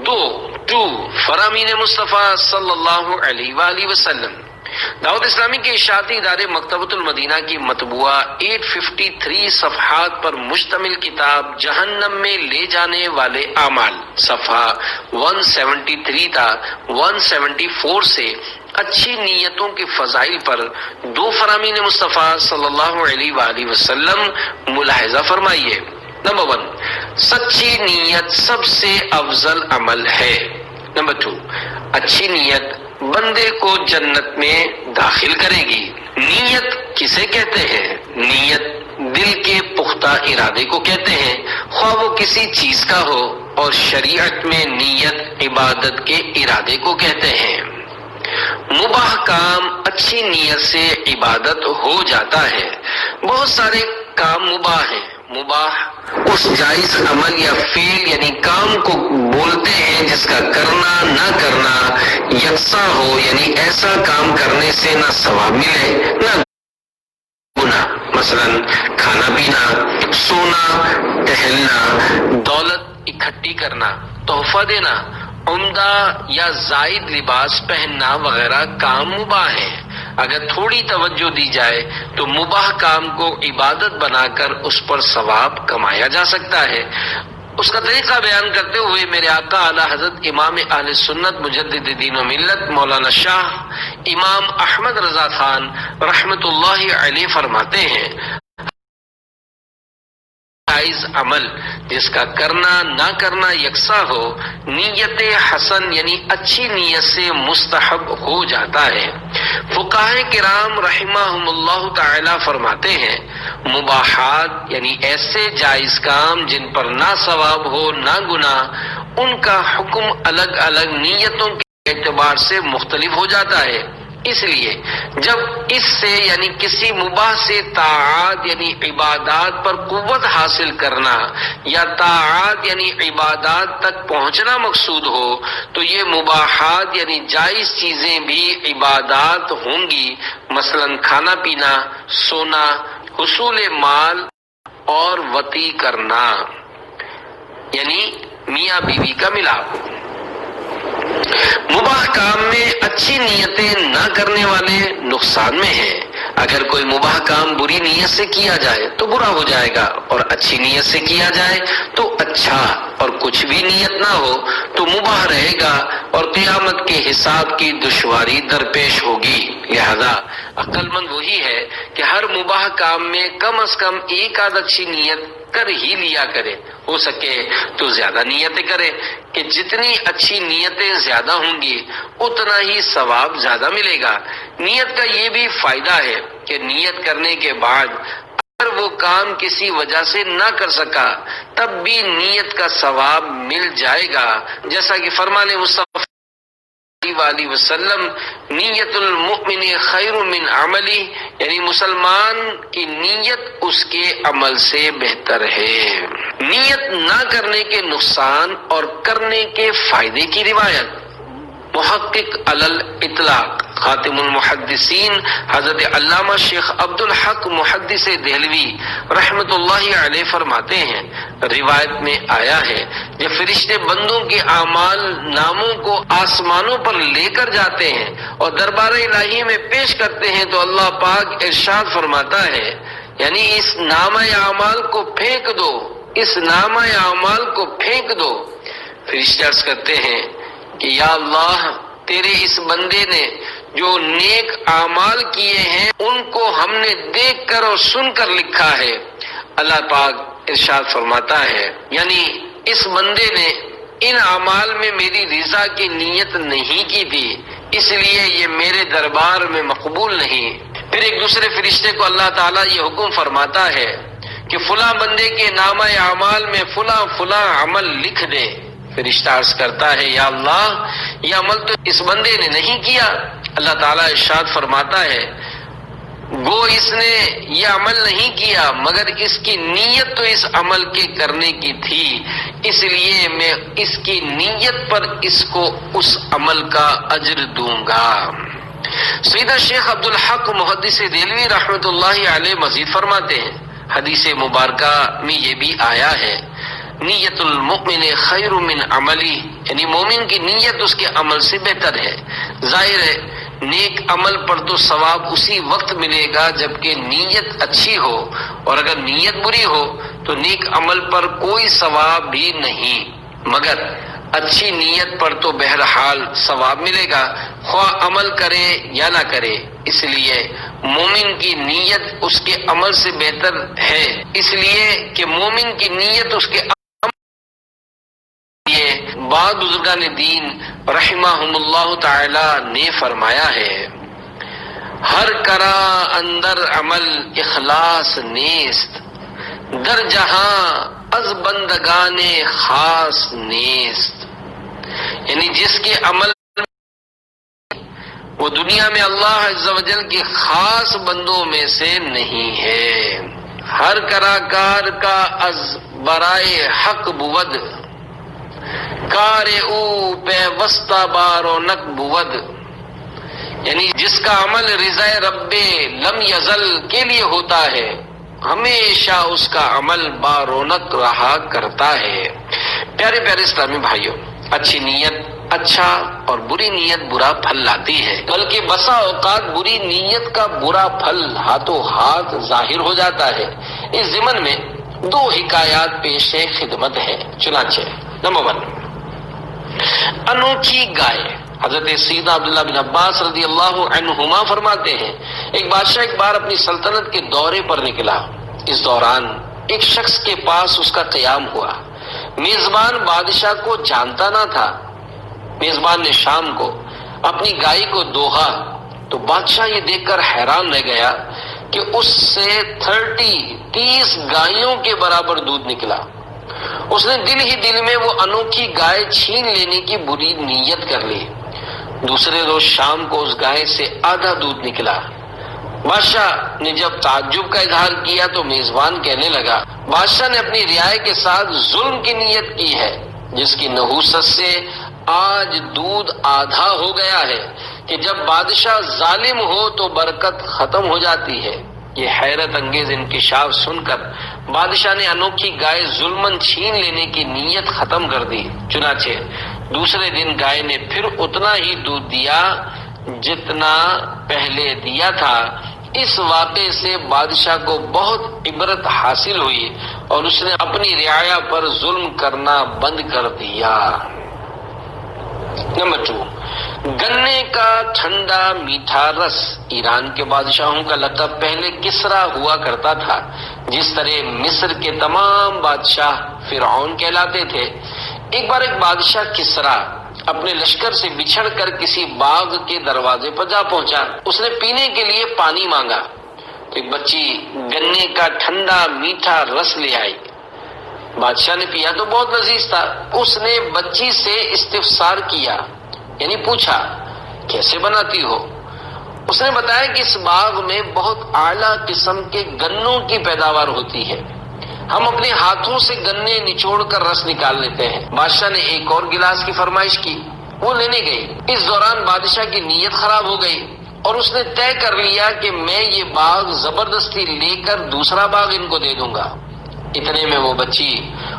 2 فرامین مصطفیٰ صلی اللہ علیہ وآلہ وسلم۔ دعوت اسلامی کے اشاعتی ادارے مکتبۃ المدینہ کی مطبوعہ 853 صفحات پر مشتمل کتاب جہنم میں لے جانے والے اعمال صفحہ 173 تا 174 سے اچھی نیتوں کے فضائل پر 2 فرامین مصطفیٰ صلی اللہ علیہ وآلہ وسلم ملاحظہ فرمائیے۔ نمبر 1، سچی نیت سب سے افضل عمل ہے۔ نمبر 2، اچھی نیت بندے کو جنت میں داخل کرے گی۔ نیت کسے کہتے ہیں؟ نیت دل کے پختہ ارادے کو کہتے ہیں، خواہ وہ کسی چیز کا ہو، اور شریعت میں نیت عبادت کے ارادے کو کہتے ہیں۔ مباح کام اچھی نیت سے عبادت ہو جاتا ہے۔ بہت سارے کام مباح ہیں۔ مباح اس جائز عمل یا فعل یعنی کام کو بولتے ہیں جس کا کرنا نہ کرنا یکساں ہو، یعنی ایسا کام کرنے سے نہ ثواب ملے نہ گناہ، مثلا کھانا پینا، سونا، ٹہلنا، دولت اکٹھی کرنا، تحفہ دینا، عمدہ یا زائد لباس پہننا وغیرہ کام مباح ہیں۔ اگر تھوڑی توجہ دی جائے تو مباح کام کو عبادت بنا کر اس پر ثواب کمایا جا سکتا ہے۔ اس کا طریقہ بیان کرتے ہوئے میرے آقا اعلی حضرت امام اہل سنت مجدد دین و ملت مولانا شاہ امام احمد رضا خان رحمت اللہ علیہ فرماتے ہیں، جائز عمل جس کا کرنا نہ کرنا یکساں ہو نیت حسن یعنی اچھی نیت سے مستحب ہو جاتا ہے۔ فقہائے کرام رحمہم اللہ تعالی فرماتے ہیں مباحات یعنی ایسے جائز کام جن پر نہ ثواب ہو نہ گناہ، ان کا حکم الگ الگ نیتوں کے اعتبار سے مختلف ہو جاتا ہے۔ اس لیے جب اس سے یعنی کسی مباح سے طاعات یعنی عبادات پر قوت حاصل کرنا یا طاعات یعنی عبادات تک پہنچنا مقصود ہو تو یہ مباحات یعنی جائز چیزیں بھی عبادات ہوں گی، مثلا کھانا پینا، سونا، حصول مال اور وطی کرنا یعنی میاں بیوی کا ملاپ۔ مباح کام میں اچھی نیتیں نہ کرنے والے نقصان میں ہیں۔ اگر کوئی مباح کام بری نیت سے کیا جائے تو برا ہو جائے گا، اور اچھی نیت سے کیا جائے تو اچھا، اور کچھ بھی نیت نہ ہو تو مباح رہے گا اور قیامت کے حساب کی دشواری درپیش ہوگی۔ لہذا عقل مند وہی ہے کہ ہر مباح کام میں کم از کم ایک آدھ اچھی نیت کر ہی لیا کرے، ہو سکے تو زیادہ نیتیں کرے کہ جتنی اچھی نیتیں زیادہ ہوں گی اتنا ہی ثواب زیادہ ملے گا۔ نیت کا یہ بھی فائدہ ہے کہ نیت کرنے کے بعد اگر وہ کام کسی وجہ سے نہ کر سکا تب بھی نیت کا ثواب مل جائے گا، جیسا کہ فرمان مصطفیٰ صلی اللہ علیہ وسلم نیت المؤمن خیر من عملی یعنی مسلمان کی نیت اس کے عمل سے بہتر ہے۔ نیت نہ کرنے کے نقصان اور کرنے کے فائدے کی روایت محقق علی الاطلاق خاتم المحدثین حضرت علامہ شیخ عبد الحق محدث دہلوی رحمت اللہ علیہ فرماتے ہیں روایت میں آیا ہے جب فرشتے بندوں کے اعمال ناموں کو آسمانوں پر لے کر جاتے ہیں اور دربار الہی میں پیش کرتے ہیں تو اللہ پاک ارشاد فرماتا ہے یعنی اس نامہ اعمال کو پھینک دو، اس نامہ اعمال کو پھینک دو۔ فرشتے عرض کرتے ہیں کہ یا اللہ تیرے اس بندے نے جو نیک اعمال کیے ہیں ان کو ہم نے دیکھ کر اور سن کر لکھا ہے۔ اللہ پاک ارشاد فرماتا ہے یعنی اس بندے نے ان اعمال میں میری رضا کی نیت نہیں کی تھی، اس لیے یہ میرے دربار میں مقبول نہیں۔ پھر ایک دوسرے فرشتے کو اللہ تعالیٰ یہ حکم فرماتا ہے کہ فلاں بندے کے نامہ اعمال میں فلاں فلاں عمل لکھ دے۔ فرشتہ عرض کرتا ہے یا اللہ یہ عمل تو اس بندے نے نہیں کیا۔ اللہ تعالیٰ ارشاد فرماتا ہے گو اس نے یہ عمل نہیں کیا مگر اس کی نیت تو اس عمل کے کرنے کی تھی، اس لیے میں اس کی نیت پر اس کو اس عمل کا اجر دوں گا۔ سیدہ شیخ عبد الحق محدث دہلوی رحمت اللہ علیہ مزید فرماتے ہیں حدیث مبارکہ میں یہ بھی آیا ہے نیت المؤمن خیر من عملی یعنی مومن کی نیت اس کے عمل سے بہتر ہے۔ ظاہر ہے نیک عمل پر تو ثواب اسی وقت ملے گا جبکہ نیت اچھی ہو، اور اگر نیت بری ہو تو نیک عمل پر کوئی ثواب بھی نہیں، مگر اچھی نیت پر تو بہرحال ثواب ملے گا خواہ عمل کرے یا نہ کرے۔ اس لیے مومن کی نیت اس کے عمل سے بہتر ہے، اس لیے کہ مومن کی نیت اس کے بعض بزرگان دین رحمہم اللہ تعالی نے فرمایا ہے ہر کرا اندر عمل اخلاص نیست، در جہاں از بندگان خاص نیست، یعنی جس کے عمل وہ دنیا میں اللہ عز و جل کے خاص بندوں میں سے نہیں ہے۔ ہر کرا کار کا از برائے حق بود، کار او پیوستہ بارونک بود، یعنی جس کا عمل رضا رب لم یزل کے لیے ہوتا ہے ہمیشہ اس کا عمل بارونق رہا کرتا ہے۔ پیارے پیارے اسلامی بھائیوں، اچھی نیت اچھا اور بری نیت برا پھل لاتی ہے، بلکہ بسا اوقات بری نیت کا برا پھل ہاتھوں ہاتھ ظاہر ہو جاتا ہے۔ اس ضمن میں دو حکایات پیش خدمت ہے۔ چنانچہ نمبر 1 انوکھی گائے۔ حضرت سیدنا عبداللہ بن عباس رضی اللہ عنہما فرماتے ہیں ایک بادشاہ ایک بار اپنی سلطنت کے دورے پر نکلا، اس دوران ایک شخص کے پاس اس کا قیام ہوا۔ میزبان بادشاہ کو جانتا نہ تھا۔ میزبان نے شام کو اپنی گائے کو دوہا تو بادشاہ یہ دیکھ کر حیران رہ گیا کہ اس سے 30 گائیوں کے برابر دودھ نکلا۔ اس نے دل ہی دل میں وہ انوکھی گائے چھین لینے کی بری نیت کر لی۔ دوسرے روز شام کو اس گائے سے آدھا دودھ نکلا۔ بادشاہ نے جب تعجب کا اظہار کیا تو میزبان کہنے لگا، بادشاہ نے اپنی رعایا کے ساتھ ظلم کی نیت کی ہے، جس کی نحوست سے آج دودھ آدھا ہو گیا ہے کہ جب بادشاہ ظالم ہو تو برکت ختم ہو جاتی ہے۔ یہ حیرت انگیز انکشاف سن کر بادشاہ نے انوکھی گائے ظلمن چھین لینے کی نیت ختم کر دی۔ چنانچہ دوسرے دن گائے نے پھر اتنا ہی دودھ دیا جتنا پہلے دیا تھا۔ اس واقعے سے بادشاہ کو بہت عبرت حاصل ہوئی اور اس نے اپنی رعایا پر ظلم کرنا بند کر دیا۔ نمبر 2، گنے کا ٹھنڈا میٹھا رس۔ ایران کے بادشاہوں کا لقب پہلے کسرا ہوا کرتا تھا۔ جس طرح مصر کے تمام بادشاہ فرعون کہلاتے تھے، ایک بار ایک بادشاہ کسرا اپنے لشکر سے بچھڑ کر کسی باغ کے دروازے پر جا پہنچا۔ اس نے پینے کے لیے پانی مانگا تو ایک بچی گنے کا ٹھنڈا میٹھا رس لے آئی۔ بادشاہ نے پیا تو بہت لذیذ تھا۔ اس نے بچی سے استفسار کیا، یعنی پوچھا کیسے بناتی ہو؟ اس نے بتایا کہ اس باغ میں بہت اعلیٰ قسم کے گنوں کی پیداوار ہوتی ہے، ہم اپنے ہاتھوں سے گنے نچوڑ کر رس نکال لیتے ہیں۔ بادشاہ نے ایک اور گلاس کی فرمائش کی، وہ لینے گئی۔ اس دوران بادشاہ کی نیت خراب ہو گئی اور اس نے طے کر لیا کہ میں یہ باغ زبردستی لے کر دوسرا باغ ان کو دے دوں گا۔ اتنے میں وہ بچی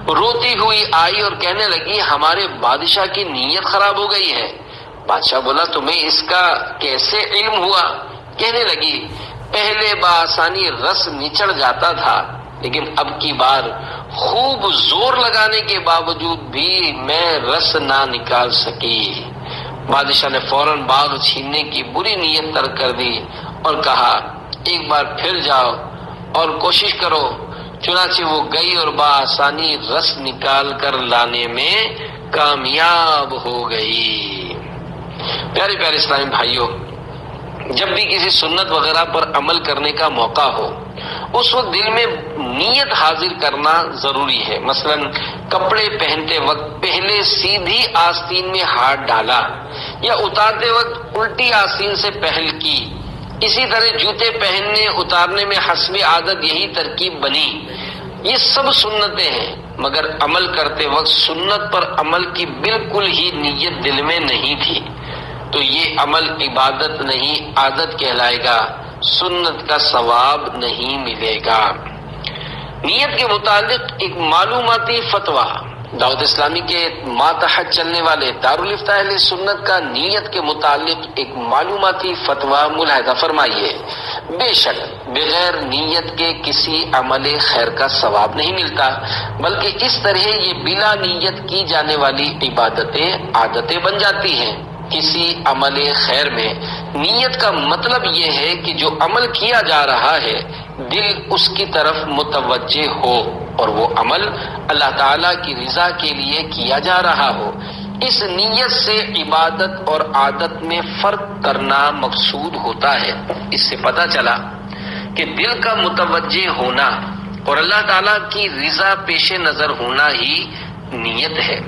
روتی ہوئی آئی اور کہنے لگی، ہمارے بادشاہ کی نیت خراب ہو گئی ہے۔ بادشاہ بولا، تمہیں اس کا کیسے علم ہوا؟ کہنے لگی، پہلے بآسانی رس نچڑ جاتا تھا، لیکن اب کی بار خوب زور لگانے کے باوجود بھی میں رس نہ نکال سکی۔ بادشاہ نے فوراً باغ چھیننے کی بری نیت ترک کر دی اور کہا، ایک بار پھر جاؤ اور کوشش کرو۔ چنانچہ وہ گئی اور بآسانی رس نکال کر لانے میں کامیاب ہو گئی۔ پیارے پیارے اسلامی بھائیوں، جب بھی کسی سنت وغیرہ پر عمل کرنے کا موقع ہو، اس وقت دل میں نیت حاضر کرنا ضروری ہے۔ مثلا کپڑے پہنتے وقت پہلے سیدھی آستین میں ہاتھ ڈالا یا اتارتے وقت الٹی آستین سے پہل کی۔ اسی طرح جوتے پہننے اتارنے میں حسب عادت یہی ترکیب بنی۔ یہ سب سنتیں ہیں، مگر عمل کرتے وقت سنت پر عمل کی بالکل ہی نیت دل میں نہیں تھی تو یہ عمل عبادت نہیں عادت کہلائے گا، سنت کا ثواب نہیں ملے گا۔ نیت کے متعلق ایک معلوماتی فتویٰ دعوت اسلامی کے ماتحت چلنے والے دارالفتاء اہل سنت کا نیت کے متعلق ایک معلوماتی فتویٰ ملاحظہ فرمائیے۔ بے شک بغیر نیت کے کسی عمل خیر کا ثواب نہیں ملتا، بلکہ اس طرح یہ بلا نیت کی جانے والی عبادتیں عادتیں بن جاتی ہیں۔ کسی عمل خیر میں نیت کا مطلب یہ ہے کہ جو عمل کیا جا رہا ہے دل اس کی طرف متوجہ ہو اور وہ عمل اللہ تعالیٰ کی رضا کے لیے کیا جا رہا ہو۔ اس نیت سے عبادت اور عادت میں فرق کرنا مقصود ہوتا ہے۔ اس سے پتہ چلا کہ دل کا متوجہ ہونا اور اللہ تعالیٰ کی رضا پیش نظر ہونا ہی نیت ہے،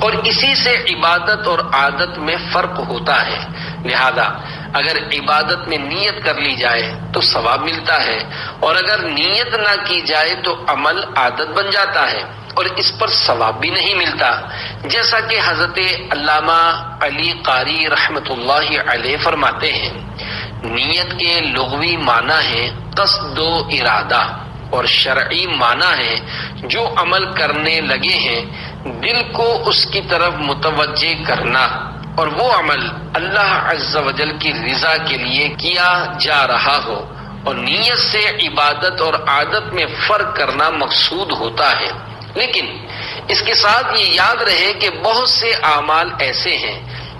اور اسی سے عبادت اور عادت میں فرق ہوتا ہے۔ لہذا اگر عبادت میں نیت کر لی جائے تو ثواب ملتا ہے، اور اگر نیت نہ کی جائے تو عمل عادت بن جاتا ہے اور اس پر ثواب بھی نہیں ملتا، جیسا کہ حضرت علامہ علی قاری رحمۃ اللہ علیہ فرماتے ہیں، نیت کے لغوی معنی ہے قصد و ارادہ، اور شرعی معنی ہے جو عمل کرنے لگے ہیں دل کو اس کی طرف متوجہ کرنا، اور وہ عمل اللہ عز و جل کی رضا کے لیے کیا جا رہا ہو، اور نیت سے عبادت اور عادت میں فرق کرنا مقصود ہوتا ہے۔ لیکن اس کے ساتھ یہ یاد رہے کہ بہت سے اعمال ایسے ہیں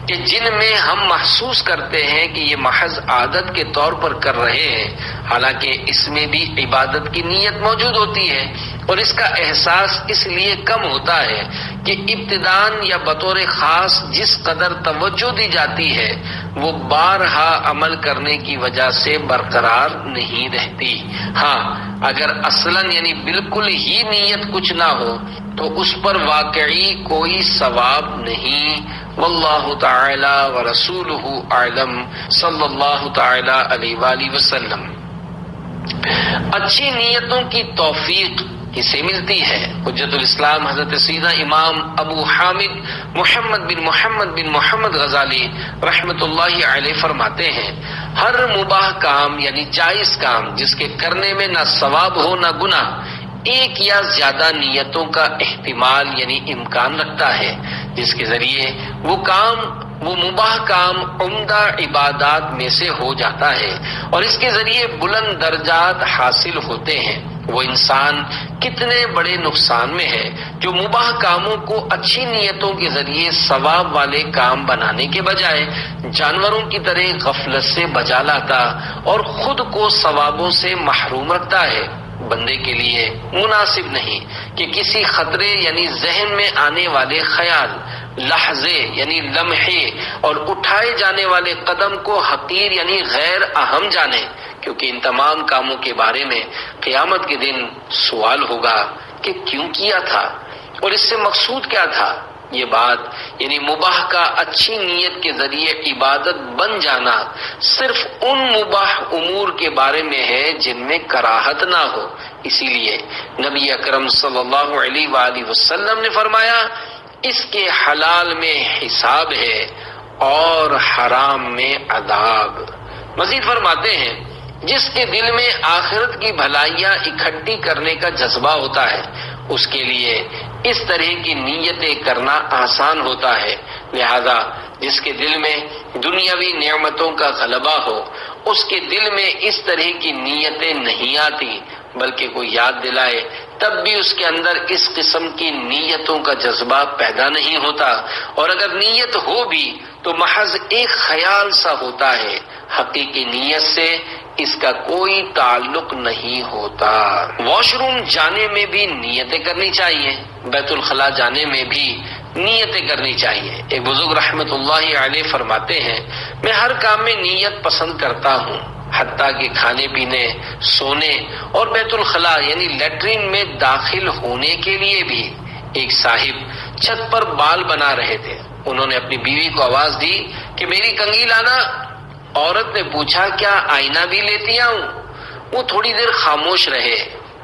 کہ جن میں ہم محسوس کرتے ہیں کہ یہ محض عادت کے طور پر کر رہے ہیں، حالانکہ اس میں بھی عبادت کی نیت موجود ہوتی ہے، اور اس کا احساس اس لیے کم ہوتا ہے کہ ابتداءً یا بطور خاص جس قدر توجہ دی جاتی ہے وہ بارہا عمل کرنے کی وجہ سے برقرار نہیں رہتی۔ ہاں اگر اصلاً یعنی بالکل ہی نیت کچھ نہ ہو تو اس پر واقعی کوئی ثواب نہیں۔ واللہ تعالی ورسولہ اعلم، صلی اللہ تعالی علیہ وآلہ وسلم۔ اچھی نیتوں کی توفیق کسے ملتی ہے؟ حجت الاسلام حضرت سیدنا امام ابو حامد محمد بن محمد غزالی رحمت اللہ علیہ فرماتے ہیں، ہر مباح کام یعنی جائز کام جس کے کرنے میں نہ ثواب ہو نہ گناہ، ایک یا زیادہ نیتوں کا احتمال یعنی امکان رکھتا ہے، جس کے ذریعے وہ مباح کام عمدہ عبادات میں سے ہو جاتا ہے اور اس کے ذریعے بلند درجات حاصل ہوتے ہیں۔ وہ انسان کتنے بڑے نقصان میں ہے جو مباح کاموں کو اچھی نیتوں کے ذریعے ثواب والے کام بنانے کے بجائے جانوروں کی طرح غفلت سے بجا لاتا اور خود کو ثوابوں سے محروم رکھتا ہے۔ بندے کے لیے مناسب نہیں کہ کسی خطرے یعنی ذہن میں آنے والے خیال، لحظے یعنی لمحے اور اٹھائے جانے والے قدم کو حقیر یعنی غیر اہم جانے، کیونکہ ان تمام کاموں کے بارے میں قیامت کے دن سوال ہوگا کہ کیوں کیا تھا اور اس سے مقصود کیا تھا۔ یہ بات یعنی مباح کا اچھی نیت کے ذریعے عبادت بن جانا صرف ان مباح امور کے بارے میں ہے جن میں کراہت نہ ہو۔ اسی لیے نبی اکرم صلی اللہ علیہ وآلہ وسلم نے فرمایا، اس کے حلال میں حساب ہے اور حرام میں عذاب۔ مزید فرماتے ہیں، جس کے دل میں آخرت کی بھلائیاں اکٹھی کرنے کا جذبہ ہوتا ہے اس کے لیے اس طرح کی نیتیں کرنا آسان ہوتا ہے، لہذا جس کے دل میں دنیاوی نعمتوں کا غلبہ ہو اس کے دل میں اس طرح کی نیتیں نہیں آتی، بلکہ کوئی یاد دلائے تب بھی اس کے اندر اس قسم کی نیتوں کا جذبہ پیدا نہیں ہوتا، اور اگر نیت ہو بھی تو محض ایک خیال سا ہوتا ہے، حقیقی نیت سے اس کا کوئی تعلق نہیں ہوتا۔ واش روم جانے میں بھی نیتیں کرنی چاہیے، بیت الخلاء جانے میں بھی نیتیں کرنی چاہیے۔ ایک بزرگ رحمت اللہ علیہ فرماتے ہیں، میں ہر کام میں نیت پسند کرتا ہوں، حتیٰ کہ کھانے پینے، سونے اور بیت الخلاء یعنی لیٹرین میں داخل ہونے کے لیے بھی۔ ایک صاحب چھت پر بال بنا رہے تھے، انہوں نے اپنی بیوی کو آواز دی کہ میری کنگھی لانا۔ عورت نے پوچھا، کیا آئینہ بھی لیتی آؤں؟ وہ تھوڑی دیر خاموش رہے،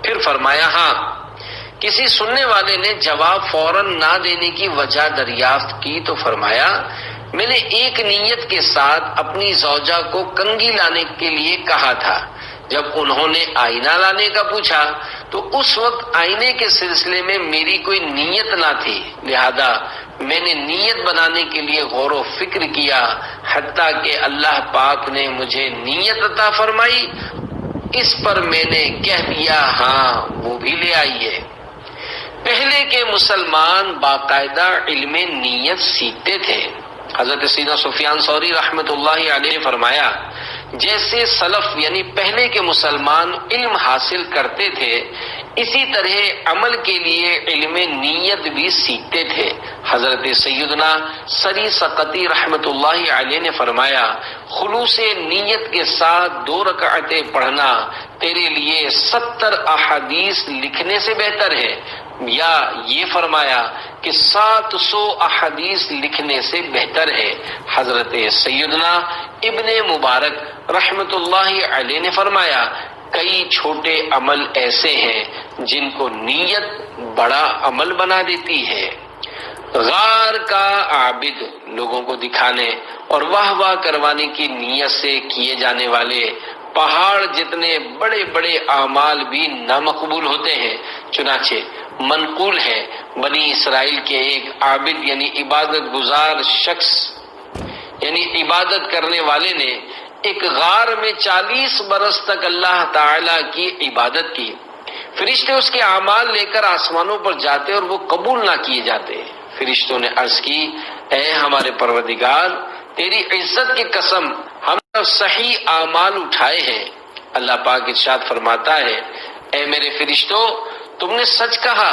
پھر فرمایا ہاں۔ کسی سننے والے نے جواب فوراً نہ دینے کی وجہ دریافت کی تو فرمایا، میں نے ایک نیت کے ساتھ اپنی زوجہ کو کنگھی لانے کے لیے کہا تھا، جب انہوں نے آئینہ لانے کا پوچھا تو اس وقت آئینے کے سلسلے میں میری کوئی نیت نہ تھی، لہذا میں نے نیت بنانے کے لیے غور و فکر کیا، حتیٰ کہ اللہ پاک نے مجھے نیت عطا فرمائی، اس پر میں نے کہہ دیا ہاں وہ بھی لے آئیے۔ پہلے کے مسلمان باقاعدہ علم نیت سیکھتے تھے۔ حضرت سیدنا سفیان ثوری رحمت اللہ علیہ نے فرمایا، جیسے سلف یعنی پہلے کے مسلمان علم حاصل کرتے تھے، اسی طرح عمل کے لیے علم نیت بھی سیکھتے تھے۔ حضرت سیدنا سری سقطی رحمت اللہ علیہ نے فرمایا، خلوص نیت کے ساتھ 2 رکعتیں پڑھنا تیرے لیے 70 احادیث لکھنے سے بہتر ہے، یا یہ فرمایا کہ 700 احادیث لکھنے سے بہتر ہے۔ حضرت سیدنا ابن مبارک رحمت اللہ علیہ نے فرمایا، کئی چھوٹے عمل ایسے ہیں جن کو نیت بڑا عمل بنا دیتی ہے۔ غار کا عابد لوگوں کو دکھانے اور واہ واہ کروانے کی نیت سے کیے جانے والے پہاڑ جتنے بڑے بڑے اعمال بھی نامقبول ہوتے ہیں۔ چنانچہ منقول ہے، بنی اسرائیل کے ایک عابد یعنی عبادت گزار شخص یعنی عبادت کرنے والے نے ایک غار میں 40 برس تک اللہ تعالی کی عبادت کی۔ فرشتے اس کے اعمال لے کر آسمانوں پر جاتے اور وہ قبول نہ کیے جاتے۔ فرشتوں نے عرض کی اے ہمارے پروردگار تیری عزت کی قسم ہم نے صحیح اعمال اٹھائے ہیں۔ اللہ پاک ارشاد فرماتا ہے اے میرے فرشتوں تم نے سچ کہا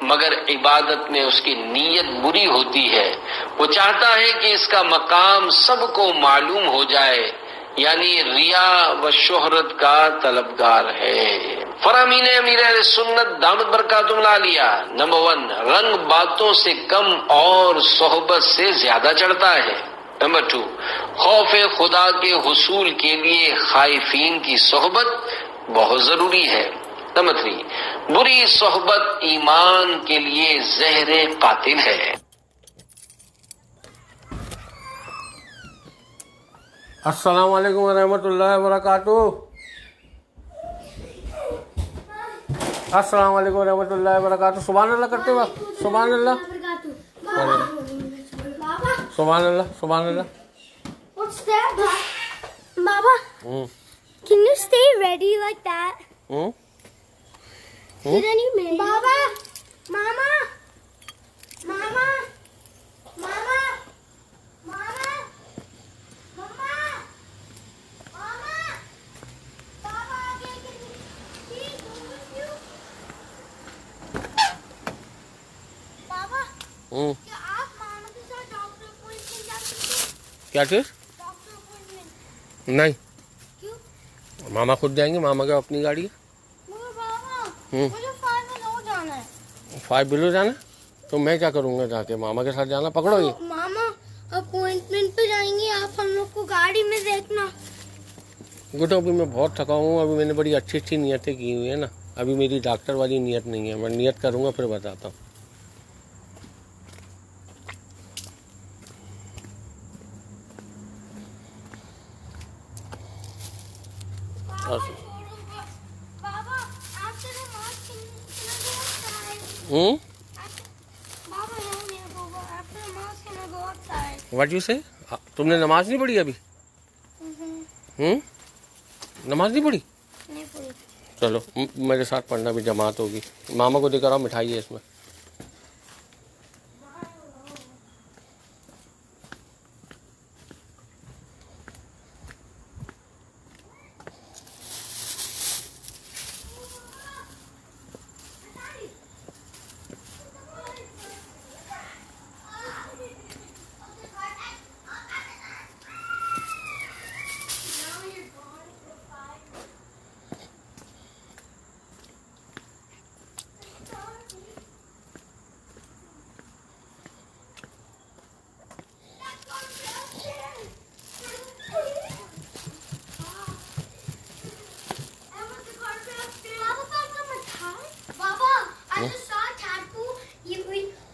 مگر عبادت میں اس کی نیت بری ہوتی ہے، وہ چاہتا ہے کہ اس کا مقام سب کو معلوم ہو جائے، یعنی ریا و شہرت کا طلبگار ہے۔ فرامین امیر اہل سنت دامت برکاتہم العالیہ، نمبر 1 رنگ باتوں سے کم اور صحبت سے زیادہ چڑھتا ہے۔ نمبر 2 خوف خدا کے حصول کے لیے خائفین کی صحبت بہت ضروری ہے۔ نمبر 3 بری صحبت ایمان کے لیے زہر قاتل ہے۔ السلام علیکم ورحمۃ اللہ وبرکاتہ۔ السلام علیکم ورحمۃ اللہ وبرکاتہ۔ سبحان اللہ کرتے وقت سبحان اللہ سبحان اللہ سبحان اللہ۔ What's that? Baba, can you stay ready like that? Did any man? Baba, Mama, Mama, Mama, Mama, Mama, Mama, Baba, can you go with you? Baba, کیا آپ ماما کے ساتھ ڈاکٹر اپوائنٹمنٹ جا سکتے ہیں؟ کیا چیز؟ ڈاکٹر اپوائنٹمنٹ نہیں، کیوں؟ ماما خود جائیں گے، ماما کا اپنی گاڑی ہے۔ مگر بابا مجھے 5 بلو جانا ہے۔ 5 بلو جانا، تو میں کیا کروں گا جا کے؟ ماما کے ساتھ جانا، پکڑو یہ۔ ماما اپوائنٹمنٹ پہ جائیں گے، آپ ہم لوگ کو گاڑی میں دیکھنا۔ گٹو ابھی میں بہت تھکا ہوں، ابھی میں نے بڑی اچھی اچھی نیتیں کی ہوئی ہیں نا، ابھی میری ڈاکٹر والی نیت نہیں ہے، میں نیت کروں گا پھر بتاتا ہوں۔ بابا after the mass can I go outside? Baba no me Baba after the mass can I go outside? What you سے؟ تم نے نماز نہیں پڑھی ابھی؟ نماز نہیں پڑھی؟ نہیں پوری۔ چلو میرے ساتھ پڑھنا بھی، جماعت ہوگی۔ ماما کو دے کر آؤ، مٹھائی ہے اس میں۔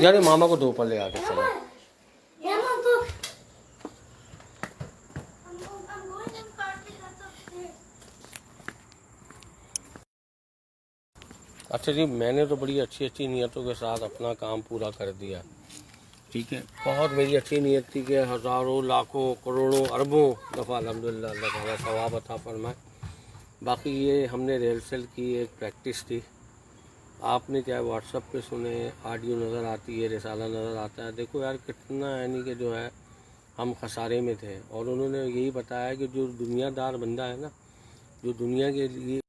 یار ماما کو دو پر لے آ کے چلو۔ اچھا جی، میں نے تو بڑی اچھی اچھی نیتوں کے ساتھ اپنا کام پورا کر دیا، ٹھیک ہے، بہت میری اچھی نیت تھی کہ ہزاروں لاکھوں کروڑوں اربوں دفعہ الحمدللہ اللہ تعالیٰ ثواب عطا فرمائے۔ باقی یہ ہم نے ریہرسل کی ایک پریکٹس تھی، آپ نے چاہے واٹس ایپ پہ سنے، آڈیو نظر آتی ہے، رسالہ نظر آتا ہے، دیکھو یار کتنا یعنی کہ جو ہے ہم خسارے میں تھے، اور انہوں نے یہی بتایا کہ جو دنیا دار بندہ ہے نا، جو دنیا کے لیے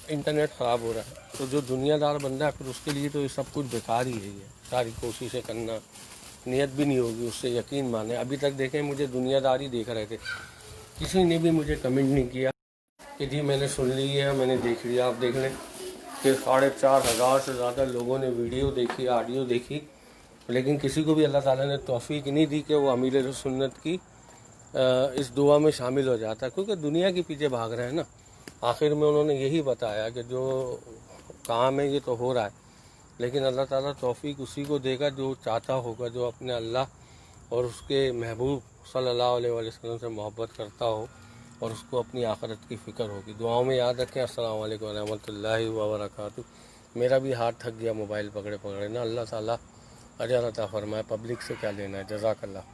انٹرنیٹ خراب ہو رہا ہے، تو جو دنیا دار بندہ ہے پھر اس کے لیے تو یہ سب کچھ بیکار ہی ہے، یہ ساری کوششیں کرنا، نیت بھی نہیں ہوگی اس سے، یقین مانے۔ ابھی تک دیکھیں مجھے دنیا دار ہی دیکھ رہے تھے، کسی نے بھی مجھے کمنٹ نہیں کیا کہ جی میں نے سن لی ہے، میں نے دیکھ لیا۔ آپ دیکھ لیں کہ 4,500 سے زیادہ لوگوں نے ویڈیو دیکھی، آڈیو دیکھی، لیکن کسی کو بھی اللہ تعالیٰ نے توفیق نہیں دی کہ وہ امیر سنت کی اس دعا میں شامل ہو جاتا ہے، کیونکہ دنیا کے پیچھے بھاگ رہے ہیں نا۔ آخر میں انہوں نے یہی بتایا کہ جو کام ہے یہ تو ہو رہا ہے، لیکن اللہ تعالیٰ توفیق اسی کو دے گا جو چاہتا ہوگا، جو اپنے اللہ اور اس کے محبوب صلی اللہ علیہ وسلم سے محبت کرتا ہو اور اس کو اپنی آخرت کی فکر ہوگی۔ دعاؤں میں یاد رکھیں۔ السلام علیکم ورحمۃ اللہ وبرکاتہ۔ میرا بھی ہاتھ تھک گیا موبائل پکڑے نا، اللہ تعالیٰ اجر عطا فرمائے۔ پبلک سے کیا لینا ہے، جزاک اللہ۔